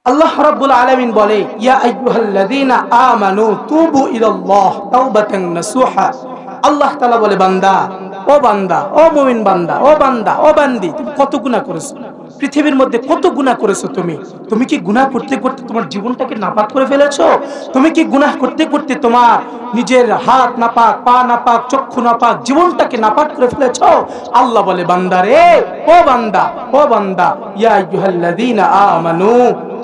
আল্লাহ রাব্বুল আলামিন বলে, ইয়া আইয়ুহাল্লাযীনা আমানু তুবু ইলাল্লাহ তাওবাতান নাসুহা। আল্লাহ তাআলা বলে, বান্দা, ও বান্দা, ও মুমিন বান্দা, ও বান্দা, ও বান্দি, তুমি কত গুনাহ করেছো পৃথিবীর মধ্যে, কত গুনাহ করেছো তুমি কি গুনাহ করতে করতে তোমার জীবনটাকে নাপাক করে ফেলেছো? তুমি কি গুনাহ করতে করতে তোমার নিজের হাত নাপাক, পা নাপাক, চক্ষু নাপাক, জীবনটাকে নাপাক করে ফেলেছো? আল্লাহ বলে, বান্দা রে, ও বান্দা, ও বান্দা, ইয়া আইয়ুহাল্লাযীনা আমানু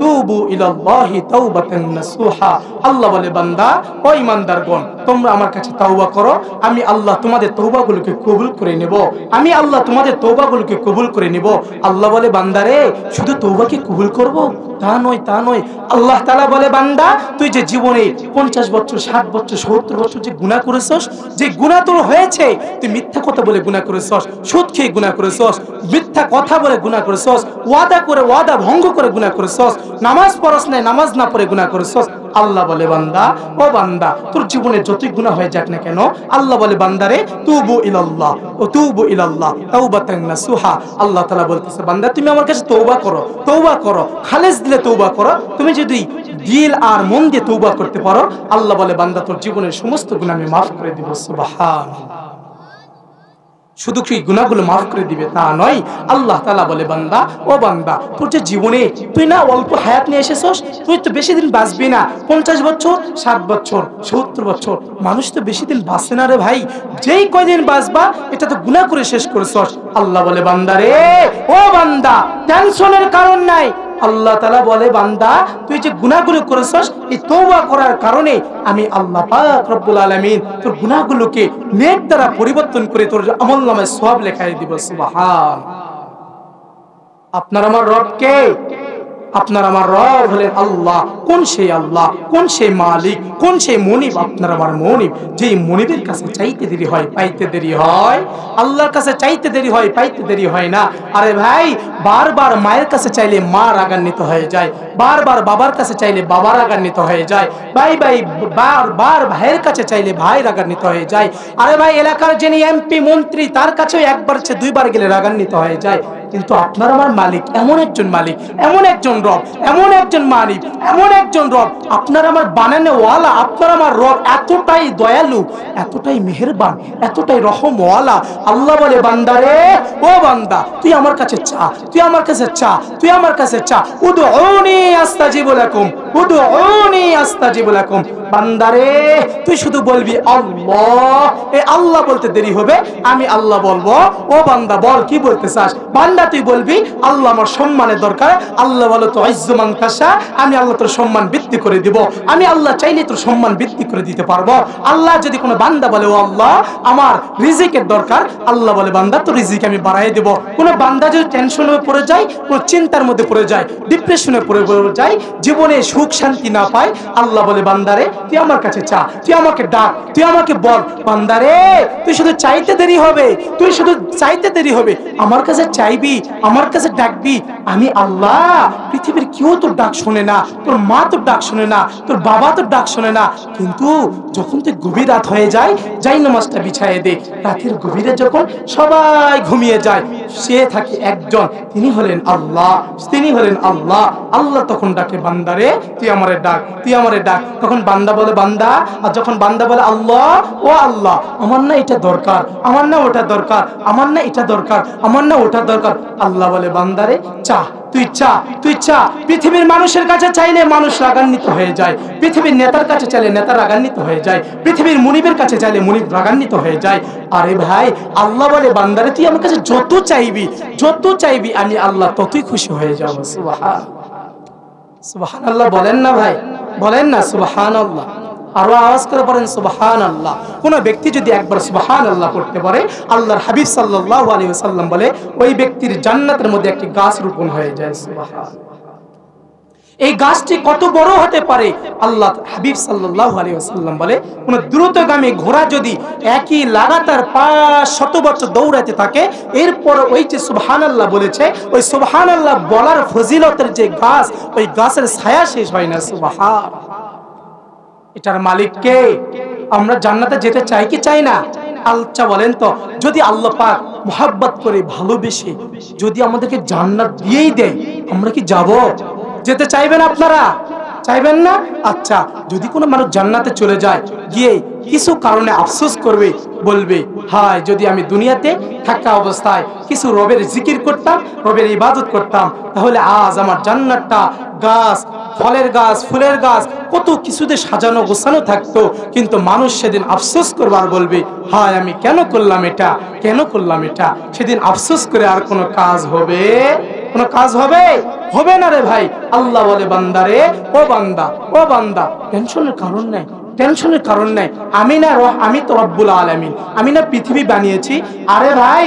তুবু ইলাল্লাহি তাওবাতান নাসুহা। আল্লাহ বলে, বান্দা, ও ঈমানদারগণ, তোমরা আমার কাছে তওবা করো, আমি আল্লাহ তোমাদের তওবাগুলোকে কবুল করে নেব, আমি আল্লাহ তোমাদের তওবাগুলোকে কবুল করে নেব। আল্লাহ বলে, বান্দা রে, শুধু তওবাকে কবুল করব তা নয়, তা নয়। আল্লাহ তাআলা বলে, বান্দা, তুই যে জীবনে 50 বছর, 60 বছর, 70 বছর যে গুনাহ করেছস, যে গুনাহ তোর হয়েছে, তুই মিথ্যা কথা বলে গুনাহ করেছস, সুদ খেয়ে গুনাহ করেছস, মিথ্যা কথা বলে গুনাহ করেছস, ওয়াদা করে ওয়াদা ভঙ্গ করে গুনাহ করেছস, নামাজ পড়স নাই, নামাজ না পড়ে গুনাহ করেছস। আল্লাহ বলে, বান্দা, ও বান্দা, তোর জীবনে যতই গুনাহ হয়ে যাক না কেন, আল্লাহ বলে, বান্দারে, তুবু ইলাল্লাহ ও তুবু ইলাল্লাহ তাওবাতান নাসুহা। আল্লাহ তাআলা বলতেছে, বান্দা, তুমি আমার কাছে তওবা করো, তওবা করো, খালেস দিলে তওবা করো। তুমি যদি দিল আর মন দিয়ে তওবা করতে পারো, আল্লাহ বলে, বান্দা, তোর জীবনের সমস্ত গুনাহ আমি মাফ করে দিব। সুবহানাল্লাহ। শুধু কি গুনাহগুলো মাফ করে দিবে তা নয়, আল্লাহ তাআলা বলে, বান্দা, ও বান্দা, তোর যে জীবনে তুই না অল্প হায়াত নিয়ে এসেছস, তুই তো বেশি দিন বাঁচবি না। 50 বছর, 60 বছর, 70 বছর, মানুষ তো বেশি দিন বাঁচে না রে ভাই। যেই কয়দিন বাঁচবা, এটা তো গুনাহ করে শেষ করেছস। আল্লাহ বলে, বান্দা রে, ও বান্দা, টেনশনের কারণ নাই। আল্লাহ তাআলা বলে, বান্দা, তুই যে গুনাহগুলো করেছস, এই তওবা করার কারণে আমি আল্লাহ পাক রব্বুল আলামিন তোর গুনাহগুলোকে নেক দ্বারা পরিবর্তন করে তোর আমলনামায় সওয়াব লেখায় দিব। সুবহান। আপনার আমার রব কে? আপনার আমার রব হলেন আল্লাহ। কোন সেই আল্লাহ? কোন সেই মালিক? কোন সেই মনিব? আপনার আমার মনিব। যেই মনিবের কাছে চাইতে দেরি হয়, পাইতে দেরি হয়। আল্লাহর কাছে চাইতে দেরি হয়, পাইতে দেরি হয় না। আরে ভাই, বারবার মায়ের কাছে চাইলে মা রাগান্বিত হয়ে যায়, বারবার বাবার কাছে চাইলে বাবা রাগান্বিত হয়ে যায়, ভাই ভাই বারবার ভাইয়ের কাছে চাইলে ভাই রাগান্বিত হয়ে যায়। আরে ভাই, এলাকার যিনি এমপি মন্ত্রী, তার কাছেও একবার চেয়ে দুইবার গেলে রাগান্বিত হয়ে যায়। কিন্তু আপনার আমার মালিক এমন একজন মালিক, এমন একজন রব, এমন একজন মালিক, এমন একজন রব, আপনার আমার বানানো ওয়ালা। আপনার আমার রব এতটাই দয়ালু, এতটাই মেহেরবান, এতটাই রহমওয়ালা। আল্লাহ বলে, বান্দারে, ও বান্দা, তুই আমার কাছে চা, তুই আমার কাছে চা, তুই আমার কাছে চা। উদউনি আস্তাজিবু লাকুম, উদউনি আস্তাজিবু লাকুম। বান্দারে, তুই শুধু বলবি আল্লাহ। এই আল্লাহ বলতে দেরি হবে, আমি আল্লাহ বলবো। ও বান্দা, বল কি বলতে চাস? বান্দা, তুই বলবি আল্লাহ, আমার সম্মানের দরকার। আল্লাহ বলো, তো ইজ্জু মান তাশা, আমি আল্লাহ তোর সম্মান বৃদ্ধি করে দিব। আমি আল্লাহ চাইলে তোর সম্মান বৃদ্ধি করে দিতে পারবো। আল্লাহ যদি কোনো বান্দা বলে, ও আল্লাহ, আমার রিজিকের দরকার, আল্লাহ বলে, বান্দা, তোর রিজিক আমি বাড়াই দেব। কোনো বান্দা যদি টেনশনে পড়ে যায়, কোনো চিন্তার মধ্যে পড়ে যায়, ডিপ্রেশনে পড়ে যায়, জীবনে সুখ শান্তি না পায়, আল্লাহ বলে, বান্দারে, তুই আমার কাছে চা, তুই আমাকে ডাক, তুই আমাকে বল। বান্দারে, তুই শুধু চাইতে দেরি হবে, তুই শুধু চাইতে দেরি হবে। আমার কাছে চাইবি, আমার কাছে ডাকবি, আমি আল্লাহ। পৃথিবীর কেউ তোর ডাক শোনে না, তোর মা তোর ডাক শোনে না, তোর বাবা তোর ডাক শোনে না। কিন্তু যখন তুই গভীর রাত হয়ে যায়, যাই নামাজটা বিছায়ে দে। রাতের গভীরে যখন সবাই ঘুমিয়ে যায়, সে থাকে একজন, তিনি হলেন আল্লাহ, তিনি হলেন আল্লাহ। আল্লাহ তখন ডাকে, বান্দারে, তুই আমারে ডাক, তুই আমারে ডাক। তখন বান্দা বলে, বান্দা। আর যখন বান্দা বলে, আল্লাহ, ও আল্লাহ, আমার না এটা দরকার, আমার না ওটা দরকার, আমার না এটা দরকার, আমার না ওটা দরকার। আল্লাহ বলে, বান্দারে, চা, তুই চা, তুই চা। পৃথিবীর মানুষের কাছে চাইলে মানুষ রাগান্বিত হয়ে যায়, পৃথিবীর নেতার কাছে চাইলে নেতা রাগান্বিত হয়ে যায়, পৃথিবীর মুনিবের কাছে চাইলে মুনিব রাগান্বিত হয়ে যায়। আরে ভাই, আল্লাহ বলে, বান্দারে, তুই আমার কাছে যত চাইবি, যত চাইবি, আমি আল্লাহ ততই খুশি হয়ে যাব। সুবহান, সুবহানাল্লাহ বলেন না ভাই, বলেন না সুবহানাল্লাহ। আরো আওয়াজ করে বলেন সুবহানাল্লাহ। কোন ব্যক্তি যদি একবার সুবহানাল্লাহ পড়তে পারে, আল্লাহর হাবিব সাল্লাল্লাহু আলাইহি ওয়াসাল্লাম বলে, ওই ব্যক্তির জান্নাতের মধ্যে একটি গাছ রোপণ হয়ে যায়। সুবহানাল্লাহ। এই গাছটি কত বড় হতে পারে? আল্লাহ হাবিব সাল্লাল্লাহু আলাইহি ওয়াসাল্লাম বলে, কোন দ্রুতগামী ঘোড়া যদি একই লাগাতার 500 বছর দৌড়াতে থাকে, এরপর ওই যে সুবহানাল্লাহ বলেছে, ওই সুবহানাল্লাহ বলার ফজিলতের যে গাছ, ওই গাছের ছায়া শেষ হয় না। সুবহান। এটার মালিক কে? আমরা জান্নাতে যেতে চাই কি চাই না? আল্লাহ বলেন তো, যদি আল্লাহ পাক মুহাব্বত করে ভালোবেসে যদি আমাদেরকে জান্নাত দিয়েই দেয়, আমরা কি যাব? যেতে চাইবেন আপনারা? চাইবেন না? আচ্ছা, যদি কোনো মানুষ জান্নাতে চলে যায়, গিয়ে কিছু কারণে আফসোস করবে, বলবে হায় যদি আমি দুনিয়াতে থাকা অবস্থায় কিছু রবের জিকির করতাম, রবের ইবাদত করতাম, তাহলে আজ আমার জান্নাতটা গাছ, ফলের গাছ, ফুলের গাছ, কত কিছুতে সাজানো গোছানো থাকতো। কিন্তু মানুষ সেদিন আফসোস করবার বলবে হায় আমি কেন করলাম এটা, কেন করলাম এটা। সেদিন আফসোস করে আর কোনো কাজ হবে? কোনো কাজ হবে? হবে না রে ভাই। আল্লাহ বলে বান্দারে, ও বান্দা, ও বান্দা, টেনশনের কারণ নাই, টেনশনের কারণ নাই। আমি তো রব্বুল আলামিন, আমি না পৃথিবী বানিয়েছি। আরে ভাই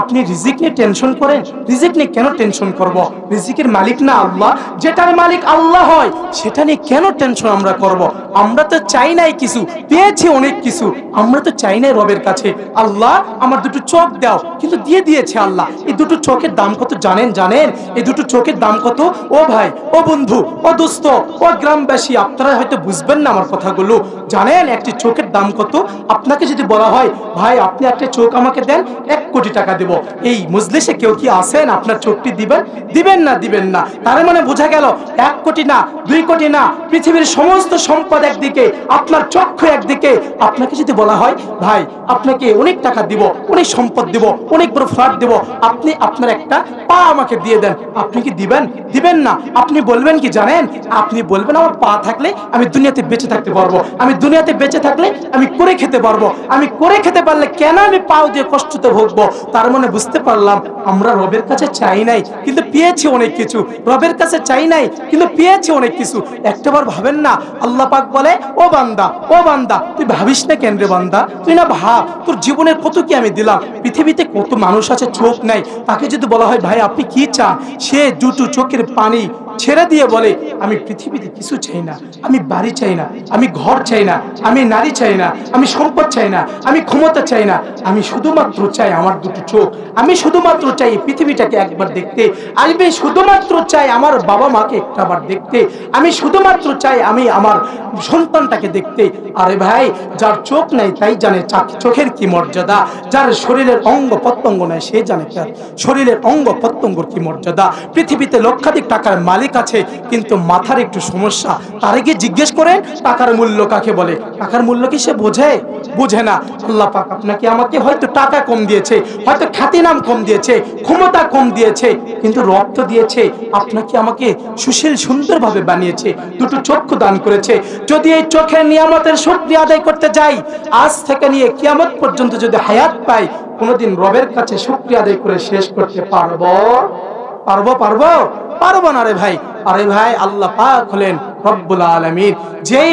আপনি রিজিক নিয়ে টেনশন করেন? রিজিক নিয়ে কেন টেনশন করব? রিজিকের মালিক না আল্লাহ? যেটার মালিক আল্লাহ হয় সেটা নিয়ে কেন টেনশন আমরা করব? আমরা তো চাই নাই কিছু, পেয়েছি অনেক কিছু। আমরা তো চাই নাই রবের কাছে আল্লাহ আমার দুটো চোখ দাও, কিন্তু দিয়ে দিয়েছে আল্লাহ। এই দুটো চোখের দাম কত জানেন? এই দুটো চোখের দাম কত? ও ভাই, ও বন্ধু, ও দোস্ত, ও গ্রামবাসী, আপনারা হয়তো বুঝবেন না আমার কথাগুলো। জানেন একটি চোখের দাম কত? আপনাকে যদি বলা হয় ভাই আপনি একটা চোখ আমাকে দেন, 1 কোটি টাকা দেব, এই মজলিসে কেউ কি আছেন আপনার চোখটি দিবেন? দিবেন না, দিবেন না। তার মানে বোঝা গেল 1 কোটি না, 2 কোটি না, পৃথিবীর সমস্ত সম্পদ একদিকে, আপনার চক্ষু একদিকে। আপনাকে যদি বলা হয় ভাই আপনাকে অনেক টাকা দিব, অনেক সম্পদ দিব, অনেক বড় ফ্ল্যাট দিব, আপনি আপনার একটা পা আমাকে দিয়ে দেন, আপনি কি দিবেন? দিবেন না। আপনি বলবেন কি জানেন? আপনি বলবেন আমার পা থাকলে আমি দুনিয়াতে বেঁচে থাকতে পারবো, আমি দুনিয়াতে বেঁচে থাকলে আমি করে খেতে পারবো, আমি করে খেতে পারলে কেন আমি পাও দিয়ে কষ্টতে ভুগবো। তার মানে বুঝতে পারলাম আমরা রবের কাছে চাই নাই কিন্তু পেয়েছি অনেক কিছু, রবের কাছে চাই নাই কিন্তু পেয়েছি অনেক কিছু। একটাবার ভাবেন না? আল্লাহ পাক বলে ও বান্দা, ও বান্দা, তুই ভাবিস না কেন রে বান্দা? তুই না ভাব তোর জীবনের কত কি আমি দিলাম। পৃথিবীতে কত মানুষ আছে চোখ নাই, তাকে যদি বলা হয় ভাই আপনি কি চান, সে দুটো চোখের পানি ছেড়ে দিয়ে বলে আমি পৃথিবীতে কিছু চাই না, আমি বাড়ি চাই না, আমি ঘর চাই না, আমি নারী চাই না, আমি সম্পদ চাই না, আমি ক্ষমতা চাই না, আমি শুধুমাত্র চাই আমার দুটো চোখ, আমি শুধুমাত্র চাই পৃথিবীটাকে একবার দেখতে, আমি শুধুমাত্র চাই আমার বাবা মাকে একটাবার দেখতে, আমি শুধুমাত্র চাই আমি আমার সন্তানটাকে দেখতে। আরে ভাই যার চোখ নাই তাই জানে চোখের কি মর্যাদা, যার শরীরের অঙ্গ প্রত্যঙ্গ নাই সে জানে তার শরীরের অঙ্গ প্রত্যঙ্গর কি মর্যাদা। পৃথিবীতে লক্ষাধিক টাকার মালিক আছে কিন্তু মাথার একটু সমস্যা, তারে গিয়ে জিজ্ঞেস করেন টাকার মূল্য কাকে বলে। টাকার মূল্য কি সে বোঝে? বোঝে না। আল্লাহ পাক আপনাকে আমাকে হয়তো টাকা কম দিয়েছে, হয়তো খ্যাতি নাম কম দিয়েছে, ক্ষমতা কম দিয়েছে, কিন্তু রক্ত দিয়েছে আপনাকে আমাকে সুশীল সুন্দরভাবে বানিয়েছে, দুটো চক্ষু দান করেছে। যদি এই চোখের নিয়ামতের শুকরিয়া আদায় করতে যাই, আজ থেকে নিয়ে কিয়ামত পর্যন্ত যদি হায়াত পাই, কোনোদিন রবের কাছে শুকরিয়া আদায় করে শেষ করতে পারবো? পারবো? পারবো? পারবো না রে ভাই। আরে ভাই আল্লাহ পাক হলেন রব্বুল আলামিন। যেই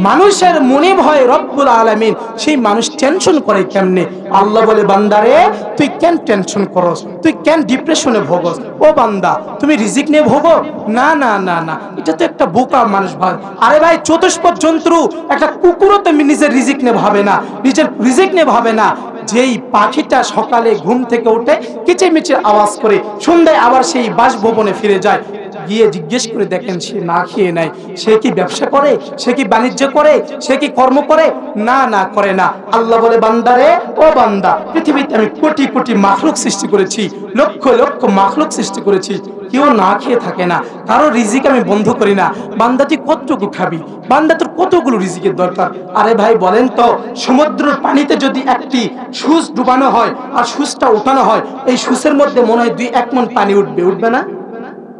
মানুষের মুনিব হয় রব্বুল আলামিন, সেই মানুষ টেনশন করে কেমনে? আল্লাহ বলে বান্দারে তুই কেন টেনশন করস, তুই কেন ডিপ্রেশনে ভোগস? ও বান্দা তুমি রিজিক নিয়ে ভোগো? না না না না, এটা তো একটা বোকা মানুষ ভাই। আরে ভাই চতুষ্পদ জন্তু, একটা কুকুরও তো নিজের রিজিক নিয়ে ভাবে না, নিজের রিজিক নিয়ে ভাবে না। যেই পাখিটা সকালে ঘুম থেকে উঠে কিচিরমিচির আওয়াজ করে, সন্ধ্যায় আবার সেই বাসভবনে ফিরে যায়, গিয়ে জিজ্ঞেস করে দেখেন সে না খেয়ে নেয়, সে কি ব্যবসা করে, সে কি বাণিজ্য করে, সে কি কর্ম করে? না না, করে না। আল্লাহ বলে বান্দারে ও বান্দা, পৃথিবীতে আমি কোটি কোটি মাখলুক সৃষ্টি করেছি, লক্ষ লক্ষ মাখলুক সৃষ্টি করেছি, কেউ না খেয়ে থাকে না, কারো রিজিক আমি বন্ধ করি না। বান্দা তুই কতটুকু খাবি, বান্দা তোর কতগুলো রিজিকের দরকার। আরে ভাই বলেন তো, সমুদ্রের পানিতে যদি একটি সুচ ডুবানো হয় আর সুচটা উঠানো হয়, এই সুচের মধ্যে মনে হয় 2-1 মণ পানি উঠবে, উঠবে না?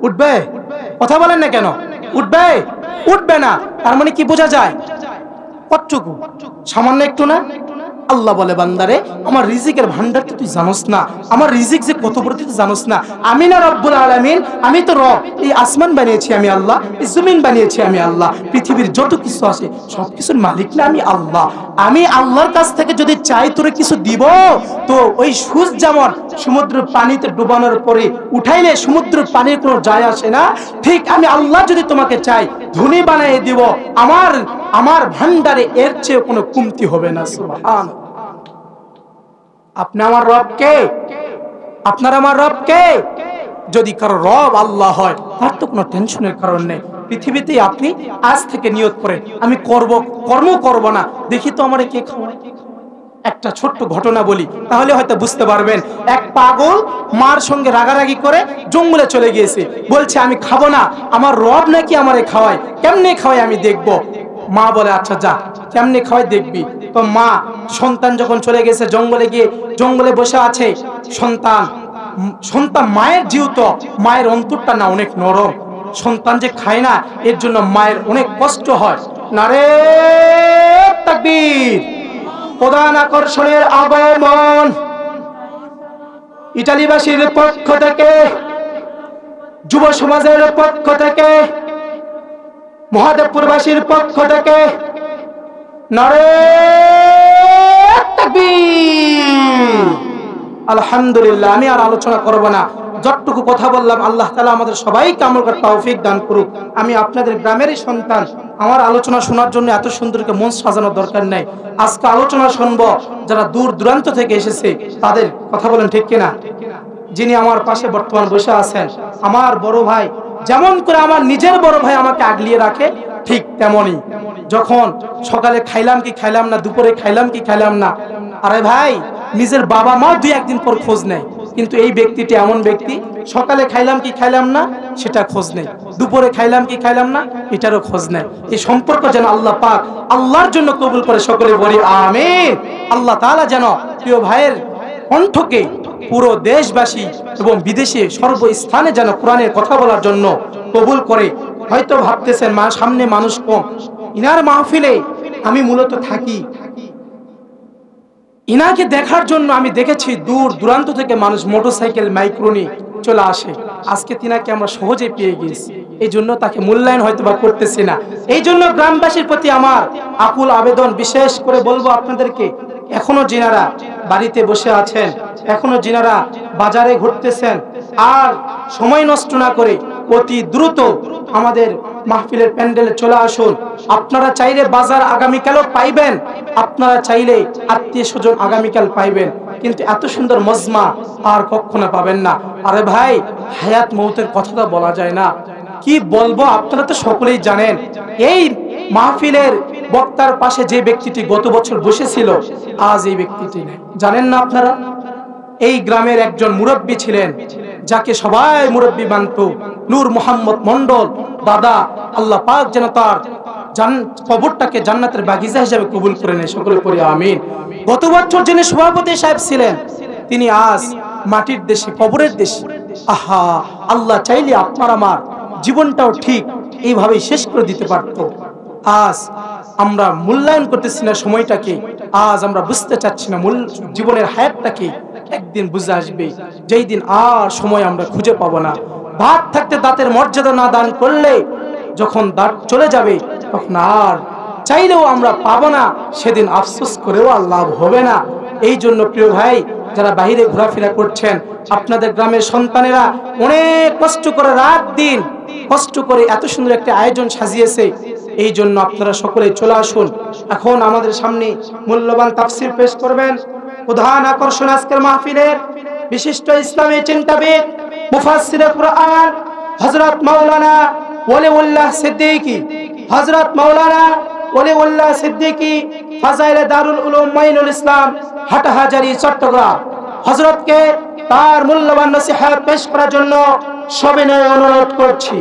উঠবে? কথা বলেন না কেন? উঠবে? উঠবে না। তার মানে কি বোঝা যায়? কতটুকু? সামান্য একটু না? আল্লাহ বলে বান্দারে আমার রিজিকের ভান্ডার তো তুই জানোস না, আমার রিজিক যে কত বড় তুই জানোস না। আমি না রব্বুল আলামিন, আমি তো রব। এই আসমান বানিয়েছি আমি আল্লাহ, এই জমিন বানিয়েছি আমি আল্লাহ, পৃথিবীর যত কিছু আছে সব কিছুর মালিক না আমি আল্লাহ। আমি আল্লাহর কাছ থেকে যদি চাই তোরে কিছু দিব, তো ওই সূর্য যেমন সমুদ্রের পানিতে ডুবানোর পরে উঠাইলে সমুদ্রের পানির কোনো যায় আসে না, ঠিক আমি আল্লাহ যদি তোমাকে চাই ধনী বানিয়ে দিব, আমার ভান্ডারে এর চেয়ে কোনো কমতি হবে না। সুবহান। আপনি আমার রব কে? আপনার আমার রব কে? যদি কারো রব আল্লাহ হয় তার তো কোনো টেনশনের কারণ নেই। পৃথিবীতে আপনি আজ থেকে নিয়ত করেন আমি কর্ম করব না, দেখি তো আমারে কে খাওয়ায়। একটা ছোট্ট ঘটনা বলি, তাহলে হয়তো বুঝতে পারবেন। এক পাগল মার সঙ্গে রাগারাগি করে জঙ্গলে চলে গিয়েছে, বলছে আমি খাবো না, আমার রব নাকি আমারে খাওয়ায়, কেমনে খাওয়ায় আমি দেখবো। মা বলে আচ্ছা যা, কেমনে খাওয়াই দেখবি। তো মা, সন্তান যখন চলে গেছে জঙ্গলে, গিয়ে জঙ্গলে বসে আছে সন্তান, মায়ের যেহেতু মায়ের অন্তরটা না অনেক নরম, সন্তান যে খায় না এর জন্য মায়ের অনেক কষ্ট হয়। নারে তাকবীর। প্রধান আকর্ষণের আগমন ইটালিবাসীর পক্ষ থেকে, যুব সমাজের পক্ষ থেকে, মহাদেবপুরবাসীর পক্ষ থেকে। নারে তাকবীর। আলহামদুলিল্লাহ। আমি আর আলোচনা করব না, যতটুকু কথা বললাম আল্লাহ তাআলা আমাদের সবাইকে আমল করার তৌফিক দান করুক। আমি আপনাদের গ্রামেরই সন্তান, আমার আলোচনা শোনার জন্য এত সুন্দর করে মন সাজানোর দরকার নেই। আজকে আলোচনা শুনবো যারা দূর দূরান্ত থেকে এসেছে তাদের কথা, বলেন ঠিক কিনা? যিনি আমার পাশে বর্তমান বসে আছেন, আমার বড় ভাই, যেমন করে আমার নিজের বড় ভাই আমাকে আগলিয়ে রাখে, ঠিক তেমনই যখন সকালে খাইলাম কি খাইলাম না, দুপুরে খাইলাম কি খাইলাম না, আরে ভাই নিজের বাবা মা দুই একদিন পর খোঁজ নেয়, কিন্তু এই ব্যক্তিটি এমন ব্যক্তি, সকালে খাইলাম কি খাইলাম না সেটা খোঁজ নেই, দুপুরে খাইলাম কি খাইলাম না এটারও খোঁজ নেই। এই সম্পর্ক যেন আল্লাহ পাক আল্লাহর জন্য কবুল করে, সকলে বলি আমিন। আল্লাহ তাআলা যেন প্রিয় ভাইয়ের কণ্ঠকে পুরো দেশবাসী এবং বিদেশে সর্বস্থানে যেন কোরআনের কথা বলার জন্য কবুল করে। হয়তো ভাবতেছেন সামনে মানুষ কম, ইনার মাহফিলে আমি মূলত থাকি, ইনাকে দেখার জন্য আমি দেখেছি দূর দূরান্ত থেকে মানুষ মোটরসাইকেল মাইক্রো নিয়ে চলে আসে। আজকে তিনাকে আমরা সহজে পেয়ে গেছি, এই জন্য তাকে মূল্যায়ন হয়তো বা করতেছি না। এই জন্য গ্রামবাসীর প্রতি আমার আকুল আবেদন, বিশেষ করে বলবো আপনাদেরকে, এখনো যিনারা বাড়িতে বসে আছেন, এখনো যিনারা বাজারে ঘুরতেছেন, আর সময় নষ্ট না করে অতি দ্রুত আমাদের মাহফিলের প্যান্ডেলে চলে আসুন। আপনারা চাইলে বাজার আগামীকালও পাইবেন, আপনারা চাইলে আত্মীয় স্বজন আগামীকাল পাইবেন, কিন্তু এত সুন্দর মজমা আর কখনো পাবেন না। আরে ভাই, হায়াত মৌতের কথাটা বলা যায় না, কি বলবো, আপনারা তো সকলেই জানেন। এই মাহফিলের বক্তার পাশে যে ব্যক্তিটি গত বছর বসেছিল, আজ এই ব্যক্তিটি নেই, জানেন না আপনারা? এই গ্রামের একজন মুরব্বী ছিলেন, যাকে সবাই মুরব্বী মানত, নূর মোহাম্মদ মন্ডল দাদা। আল্লাহ পাক যেন তার কবরটাকে জান্নাতের বাগিচা হিসেবে কবুল করে নেয়, সকলে পড়ি আমিন। গত বছর যিনি সভাপতি সাহেব ছিলেন, তিনি আজ মাটির দেশে, কবরের দেশে। আহা, আল্লাহ চাইলে আপনার আমার জীবনটাও ঠিক এইভাবেই শেষ করে দিতে পারতো। আজ আমরা মূল্যায়ন করতেছি না সময়টাকে, আজ আমরা বুঝতে চাচ্ছি না জীবনের হায়াতটাকে। একদিন বুঝে আসবে যেই দিন আর সময় আমরা খুঁজে পাবো না। ভাত থাকতে দাঁতের মর্যাদা না দান করলে যখন দাঁত চলে যাবে তখন আর চাইলেও আমরা পাবো না, সেদিন আফসোস করেও আর লাভ হবে না। এই জন্য প্রিয় ভাই, যারা বাইরে ঘোরাফেরা করছেন, আপনাদের গ্রামের সন্তানেরা অনেক কষ্ট করে রাত দিন কষ্ট করে এত সুন্দর একটা আয়োজন সাজিয়েছে, এই জন্য আপনারা সকলে চলে আসুন। এখন আমাদের সামনে মূল্যবান তাফসীর পেশ করবেন প্রধান আকর্ষণ আজকের মাহফিলের বিশিষ্ট ইসলামী চিন্তাবিদ মুফাসসিরে কুরআন হযরত মাওলানা ওয়ালিউল্লাহ সিদ্দিকী, হযরত মাওলানা ওয়ালিউল্লাহ সিদ্দিকী ফাজাইলে দারুল উলুম মাইনুল ইসলাম হাটহাজারী চট্টগ্রাম, হযরতকে তার মূল্যবান নসিহত পেশ করার জন্য সবিনয়ে অনুরোধ করছি।